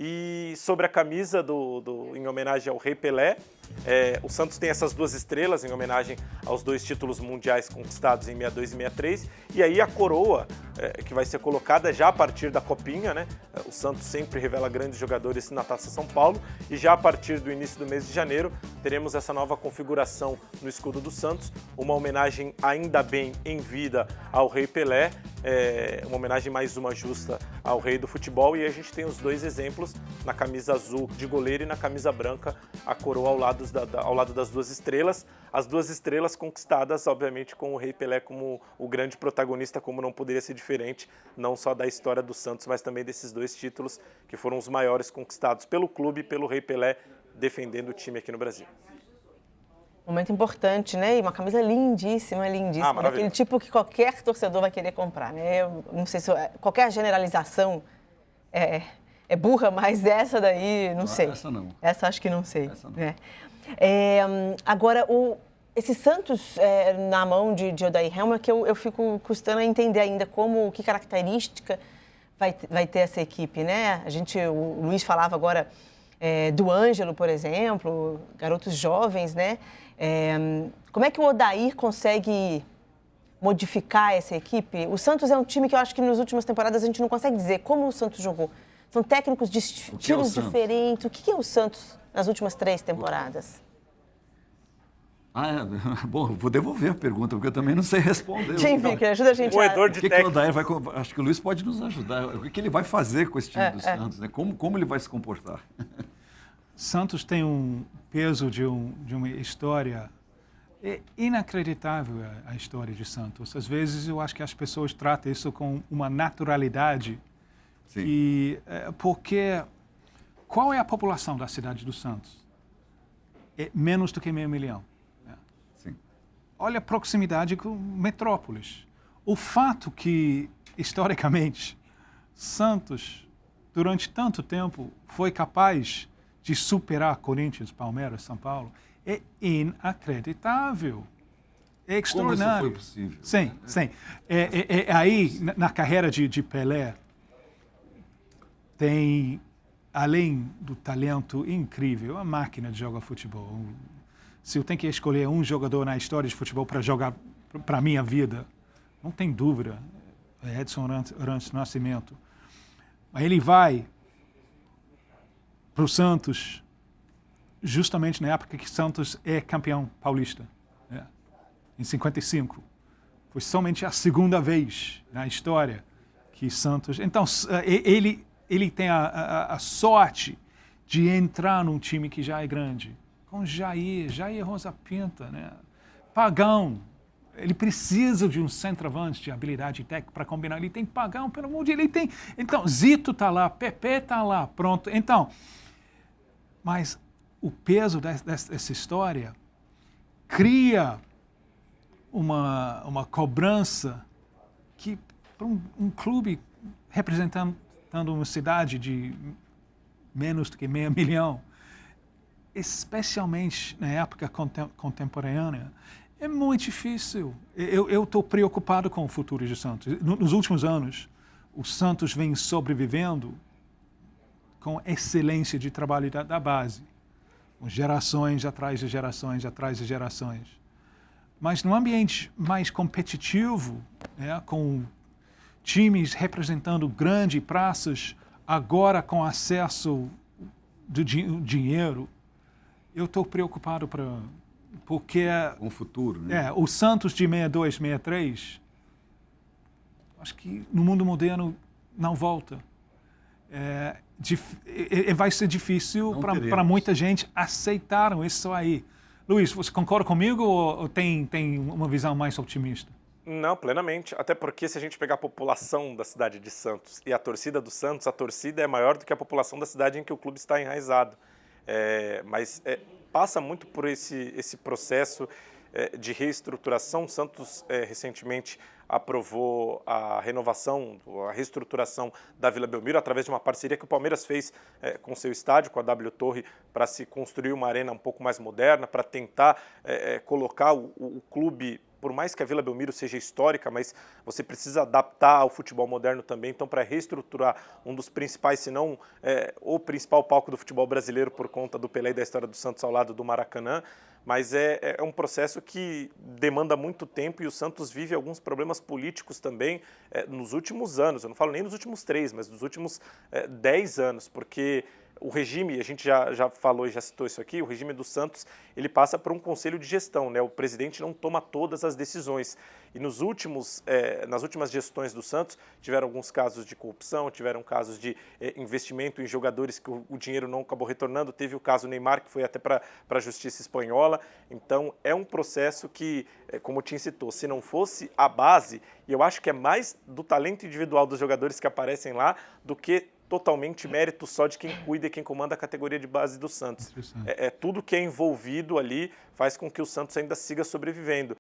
E sobre a camisa em homenagem ao Rei Pelé, o Santos tem essas 2 estrelas em homenagem aos 2 títulos mundiais conquistados em 62 e 63. E aí a coroa, que vai ser colocada já a partir da Copinha, né? O Santos sempre revela grandes jogadores na Taça São Paulo. E já a partir do início do mês de janeiro, teremos essa nova configuração no escudo do Santos. Uma homenagem ainda bem em vida ao Rei Pelé. Uma homenagem mais uma justa ao rei do futebol. E a gente tem os 2 exemplos na camisa azul de goleiro e na camisa branca, a coroa ao lado das 2 estrelas. As 2 estrelas conquistadas, obviamente, com o Rei Pelé como o grande protagonista, como não poderia ser diferente, não só da história do Santos, mas também desses 2 títulos que foram os maiores conquistados pelo clube e pelo Rei Pelé, defendendo o time aqui no Brasil. Momento importante, né? E uma camisa lindíssima, lindíssima. Daquele tipo que qualquer torcedor vai querer comprar, né? Eu não sei se qualquer generalização é burra, mas essa daí, não sei. Essa não. Essa acho que não sei. Essa não. Agora, esse Santos na mão de Odair Hellmann, que eu fico custando a entender ainda que característica vai ter essa equipe, né? O Luiz falava agora do Ângelo, por exemplo, garotos jovens, né? Como é que o Odair consegue modificar essa equipe? O Santos é um time que eu acho que nas últimas temporadas a gente não consegue dizer como o Santos jogou. São técnicos de estilos diferentes. O que é o Santos nas últimas 3 temporadas? Bom, vou devolver a pergunta, porque eu também não sei responder. Tim, ajuda a gente Acho que o Luiz pode nos ajudar. O que ele vai fazer com esse time do Santos? Né? Como ele vai se comportar? Santos tem um peso de uma história inacreditável, a história de Santos. Às vezes eu acho que as pessoas tratam isso com uma naturalidade. Sim. Porque qual é a população da cidade do Santos? É menos do que 500 mil. Sim. Olha a proximidade com metrópoles. O fato que, historicamente, Santos, durante tanto tempo, foi capaz de superar Corinthians, Palmeiras, São Paulo, é inacreditável. É extraordinário. Como isso foi possível? Sim, sim. Aí, na carreira de Pelé, tem, além do talento incrível, a máquina de jogar futebol. Se eu tenho que escolher um jogador na história de futebol para jogar para a minha vida, não tem dúvida, é Edson Arantes do Nascimento. Mas ele vai para o Santos justamente na época que Santos é campeão paulista, né? Em 55. Foi somente a 2ª vez na história que Santos... Então, ele tem a sorte de entrar num time que já é grande. Com Jair Rosa Pinta, né? Pagão. Ele precisa de um centroavante de habilidade técnica para combinar. Ele tem Pagão, pelo amor de Deus. Ele tem... Então, Zito está lá, Pepe está lá, pronto. Então, mas o peso dessa história cria uma cobrança que, para um clube representando uma cidade de menos do que 500 mil, especialmente na época contemporânea, é muito difícil. Eu estou preocupado com o futuro de Santos. Nos últimos anos, o Santos vem sobrevivendo com excelência de trabalho da base, com gerações atrás de gerações, atrás de gerações. Mas num ambiente mais competitivo, né, com times representando grandes praças, agora com acesso do dinheiro, eu estou preocupado porque... Com o futuro, né? O Santos de 62, 63, acho que no mundo moderno não volta. Vai ser difícil para muita gente aceitar isso aí. Luiz, você concorda comigo ou tem uma visão mais otimista? Não, plenamente. Até porque se a gente pegar a população da cidade de Santos e a torcida do Santos, a torcida é maior do que a população da cidade em que o clube está enraizado. Mas passa muito por esse processo de reestruturação. O Santos recentemente aprovou a renovação, a reestruturação da Vila Belmiro através de uma parceria que o Palmeiras fez com seu estádio, com a W Torre, para se construir uma arena um pouco mais moderna, para tentar colocar o clube por mais que a Vila Belmiro seja histórica, mas você precisa adaptar ao futebol moderno também. Então, para reestruturar um dos principais, se não o principal palco do futebol brasileiro por conta do Pelé e da história do Santos ao lado do Maracanã, mas é um processo que demanda muito tempo e o Santos vive alguns problemas políticos também nos últimos anos. Eu não falo nem nos últimos 3, mas nos últimos 10 anos, porque o regime, a gente já falou e já citou isso aqui, o regime do Santos, ele passa por um conselho de gestão, né? O presidente não toma todas as decisões. E nas últimas gestões do Santos, tiveram alguns casos de corrupção, tiveram casos de investimento em jogadores que o dinheiro não acabou retornando. Teve o caso Neymar, que foi até para a justiça espanhola. Então, é um processo que, como o Tim citou, se não fosse a base, e eu acho que é mais do talento individual dos jogadores que aparecem lá do que totalmente mérito só de quem cuida e quem comanda a categoria de base do Santos. Tudo que é envolvido ali faz com que o Santos ainda siga sobrevivendo.